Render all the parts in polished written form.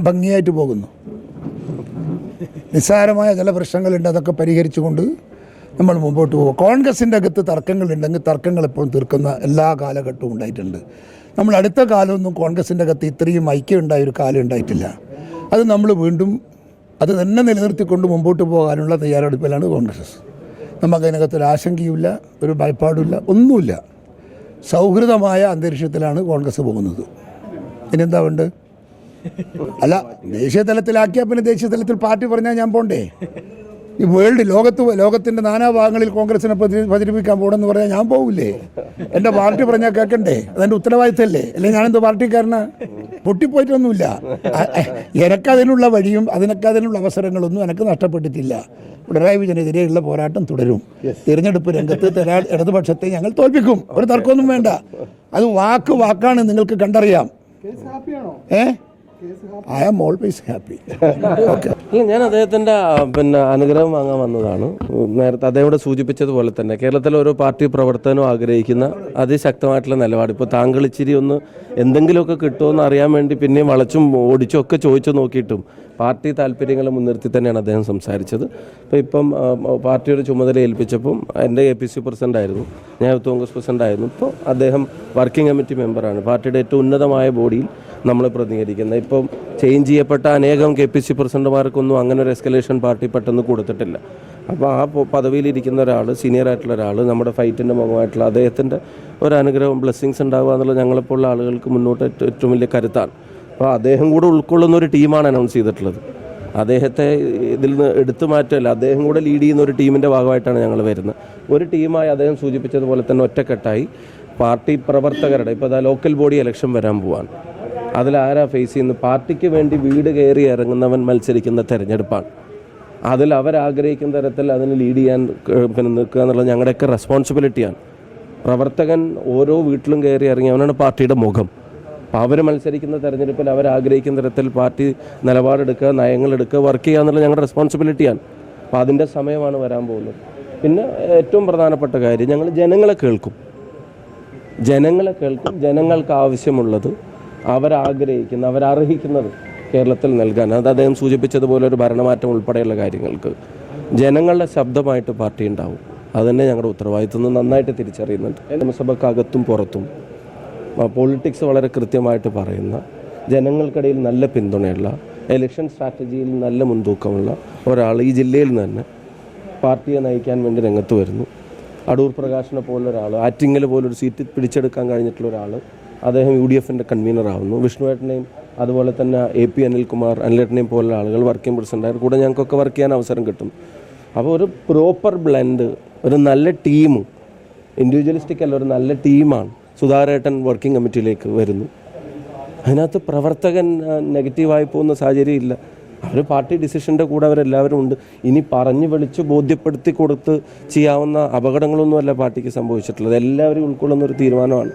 ഭംഗിയായിട്ട് പോകുന്നു. നിസ്സാരമായ ചില പ്രശ്നങ്ങളുണ്ട്, അതൊക്കെ പരിഹരിച്ചുകൊണ്ട് നമ്മൾ മുമ്പോട്ട് പോകും. കോൺഗ്രസിൻ്റെ അകത്ത് തർക്കങ്ങളുണ്ടെങ്കിൽ തർക്കങ്ങൾ എപ്പോഴും തീർക്കുന്ന എല്ലാ കാലഘട്ടവും ഉണ്ടായിട്ടുണ്ട്. നമ്മൾ അടുത്ത കാലമൊന്നും കോൺഗ്രസിൻ്റെ അകത്ത് ഇത്രയും ഐക്യം ഉണ്ടായൊരു കാലം ഉണ്ടായിട്ടില്ല. അത് നമ്മൾ വീണ്ടും അത് തന്നെ നിലനിർത്തിക്കൊണ്ട് മുമ്പോട്ട് പോകാനുള്ള തയ്യാറെടുപ്പിലാണ് കോൺഗ്രസ്. നമുക്കതിനകത്തൊരു ആശങ്കയുമില്ല, ഒരു ഭയപ്പാടുമില്ല, ഒന്നുമില്ല. സൗഹൃദമായ അന്തരീക്ഷത്തിലാണ് കോൺഗ്രസ് പോകുന്നത്. ഇനിയെന്താ വേണ്ട? അല്ല, ദേശീയ തലത്തിലാക്കിയാൽ പിന്നെ ദേശീയ തലത്തിൽ പാർട്ടി പറഞ്ഞാൽ ഞാൻ പോണ്ടേ? ഈ ലോകത്തിൻ്റെ നാനാഭാഗങ്ങളിൽ കോൺഗ്രസിനെ പ്രചരിപ്പിക്കാൻ പോകണമെന്ന് പറഞ്ഞാൽ ഞാൻ പോകില്ലേ? എൻ്റെ പാർട്ടി പറഞ്ഞാൽ കേൾക്കണ്ടേ? അതെൻ്റെ ഉത്തരവാദിത്തമല്ലേ? അല്ലെങ്കിൽ ഞാനെന്ത് പാർട്ടിക്കാരനാ? പൊട്ടിപ്പോയിട്ടൊന്നുമില്ല. എനക്കതിനുള്ള വഴിയും അതിനുള്ള അവസരങ്ങളൊന്നും എനിക്ക് നഷ്ടപ്പെട്ടിട്ടില്ല. പിണറായി വിജയനെതിരെയുള്ള പോരാട്ടം തുടരും. തിരഞ്ഞെടുപ്പ് രംഗത്ത് ഇടതുപക്ഷത്തെ ഞങ്ങൾ തോൽപ്പിക്കും. ഒരു തർക്കമൊന്നും വേണ്ട. അത് വാക്കാണ്, നിങ്ങൾക്ക് കണ്ടറിയാം. I am always happy. ഞാൻ അദ്ദേഹത്തിൻ്റെ അനുഗ്രഹം വാങ്ങാൻ വന്നതാണ്. നേരത്തെ അദ്ദേഹം സൂചിപ്പിച്ചതുപോലെ തന്നെ കേരളത്തിലെ ഓരോ പാർട്ടി പ്രവർത്തനവും ആഗ്രഹിക്കുന്ന അതിശക്തമായിട്ടുള്ള നിലപാട്. ഇപ്പോൾ താങ്കൾ ഇച്ചിരി ഒന്ന് എന്തെങ്കിലുമൊക്കെ കിട്ടുമെന്ന് അറിയാൻ വേണ്ടി പിന്നെയും വളച്ചും ഓടിച്ചും ഒക്കെ ചോദിച്ചു നോക്കിയിട്ടും പാർട്ടി താല്പര്യങ്ങളെ മുൻനിർത്തി തന്നെയാണ് അദ്ദേഹം സംസാരിച്ചത്. ഇപ്പം പാർട്ടിയുടെ ചുമതല ഏൽപ്പിച്ചപ്പം എൻ്റെ APC പ്രസിഡൻ്റായിരുന്നു, ഞാൻ യൂത്ത് കോൺഗ്രസ് പ്രസിഡൻ്റായിരുന്നു. ഇപ്പോൾ അദ്ദേഹം വർക്കിംഗ് കമ്മിറ്റി മെമ്പറാണ്. പാർട്ടിയുടെ ഏറ്റവും ഉന്നതമായ ബോഡിയിൽ നമ്മൾ പ്രതിനിധീകരിക്കുന്നത്. ഇപ്പം ചേഞ്ച് ചെയ്യപ്പെട്ട അനേകം KPC പ്രസിഡന്റുമാർക്കൊന്നും അങ്ങനെ ഒരു എസ്കലേഷൻ പാർട്ടി പെട്ടെന്ന് കൊടുത്തിട്ടില്ല. അപ്പോൾ ആ പദവിയിലിരിക്കുന്ന ഒരാൾ, സീനിയർ ആയിട്ടുള്ള ഒരാൾ, നമ്മുടെ ഫൈറ്റിൻ്റെ മുഖമായിട്ടുള്ള അദ്ദേഹത്തിൻ്റെ ഒരു അനുഗ്രഹം, ബ്ലെസ്സിങ്സ് ഉണ്ടാകുക എന്നുള്ളത് ഞങ്ങളെപ്പോലുള്ള ആളുകൾക്ക് മുന്നോട്ട് ഏറ്റവും വലിയ കരുത്താണ്. അപ്പോൾ അദ്ദേഹം കൂടെ ഉൾക്കൊള്ളുന്ന ഒരു ടീമാണ് അനൗൺസ് ചെയ്തിട്ടുള്ളത്. അദ്ദേഹത്തെ ഇതിൽ നിന്ന് എടുത്തു മാറ്റമല്ല, അദ്ദേഹം കൂടെ ലീഡ് ചെയ്യുന്ന ഒരു ടീമിൻ്റെ ഭാഗമായിട്ടാണ് ഞങ്ങൾ വരുന്നത്. ഒരു ടീമായി അദ്ദേഹം സൂചിപ്പിച്ചതുപോലെ തന്നെ ഒറ്റക്കെട്ടായി പാർട്ടി പ്രവർത്തകരുടെ, ഇപ്പോൾ അതാ ലോക്കൽ ബോഡി ഇലക്ഷൻ വരാൻ പോവാണ്. അതിലാരാ ഫേസ് ചെയ്യുന്നത്? പാർട്ടിക്ക് വേണ്ടി വീട് കയറി ഇറങ്ങുന്നവൻ മത്സരിക്കുന്ന തെരഞ്ഞെടുപ്പാണ്. അതിൽ അവരാഗ്രഹിക്കുന്ന തരത്തിൽ അതിന് ലീഡ് ചെയ്യാൻ നിൽക്കുക എന്നുള്ളത് ഞങ്ങളുടെയൊക്കെ റെസ്പോൺസിബിലിറ്റിയാണ്. പ്രവർത്തകൻ ഓരോ വീട്ടിലും കയറി ഇറങ്ങിയവനാണ് പാർട്ടിയുടെ മുഖം. അപ്പോൾ അവർ മത്സരിക്കുന്ന തെരഞ്ഞെടുപ്പിൽ അവരാഗ്രഹിക്കുന്ന തരത്തിൽ പാർട്ടി നിലപാടെടുക്കുക, നയങ്ങളെടുക്കുക, വർക്ക് ചെയ്യുക എന്നുള്ളത് ഞങ്ങളുടെ റെസ്പോൺസിബിലിറ്റിയാണ്. അപ്പോൾ അതിൻ്റെ സമയമാണ് വരാൻ പോകുന്നത്. പിന്നെ ഏറ്റവും പ്രധാനപ്പെട്ട കാര്യം, ഞങ്ങൾ ജനങ്ങളെ കേൾക്കും. ജനങ്ങൾക്ക് ആവശ്യമുള്ളത് അവരാഗ്രഹിക്കുന്ന, അവരർഹിക്കുന്നത് കേരളത്തിൽ നൽകാൻ. അത് അദ്ദേഹം സൂചിപ്പിച്ചതുപോലെ ഒരു ഭരണമാറ്റം ഉൾപ്പെടെയുള്ള കാര്യങ്ങൾക്ക് ജനങ്ങളുടെ ശബ്ദമായിട്ട് പാർട്ടി ഉണ്ടാവും. അതുതന്നെ ഞങ്ങളുടെ ഉത്തരവാദിത്വം നന്നായിട്ട് തിരിച്ചറിയുന്നുണ്ട്. നിയമസഭക്കകത്തും പുറത്തും പൊളിറ്റിക്സ് വളരെ കൃത്യമായിട്ട് പറയുന്ന, ജനങ്ങൾക്കിടയിൽ നല്ല പിന്തുണയുള്ള, ഇലക്ഷൻ സ്ട്രാറ്റജിയിൽ നല്ല മുൻതൂക്കമുള്ള ഒരാൾ ഈ ജില്ലയിൽ നിന്ന് തന്നെ പാർട്ടിയെ നയിക്കാൻ വേണ്ടി രംഗത്ത് വരുന്നു. അടൂർ പ്രകാശിനെ പോലൊരാൾ, ആറ്റിങ്ങൽ പോലൊരു സീറ്റ് പിടിച്ചെടുക്കാൻ കഴിഞ്ഞിട്ടുള്ള ഒരാൾ, അദ്ദേഹം UDFൻ്റെ കൺവീനറാവുന്നു. വിഷ്ണുവേട്ടനെയും അതുപോലെ തന്നെ AP അനിലേട്ടനെയും പോലുള്ള ആളുകൾ വർക്കിംഗ് പ്രസിഡൻ്റായിരുന്നു. കൂടെ ഞങ്ങൾക്കൊക്കെ വർക്ക് ചെയ്യാൻ അവസരം കിട്ടും. അപ്പോൾ ഒരു പ്രോപ്പർ ബ്ലെൻഡ്, ഒരു നല്ല ടീം, ഇൻഡിവിജ്വലിസ്റ്റിക് അല്ല, ഒരു നല്ല ടീമാണ്. സുധാകരേട്ടൻ വർക്കിംഗ് കമ്മിറ്റിയിലേക്ക് വരുന്നു. അതിനകത്ത് പ്രവർത്തകൻ നെഗറ്റീവായി പോകുന്ന സാഹചര്യം ഇല്ല. അവർ പാർട്ടി ഡിസിഷൻ്റെ കൂടെ അവരെല്ലാവരും ഉണ്ട്. ഇനി പറഞ്ഞു വിളിച്ച് ബോധ്യപ്പെടുത്തി കൊടുത്ത് ചെയ്യാവുന്ന അപകടങ്ങളൊന്നുമല്ല പാർട്ടിക്ക് സംഭവിച്ചിട്ടുള്ളത്. എല്ലാവരും ഉൾക്കൊള്ളുന്ന ഒരു തീരുമാനമാണ്.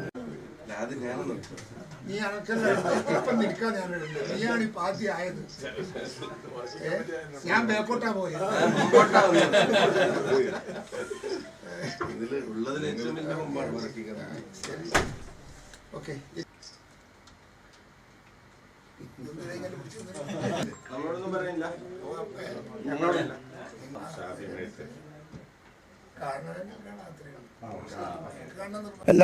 നമ്മളോടൊന്നും പറയില്ല, എല്ലാം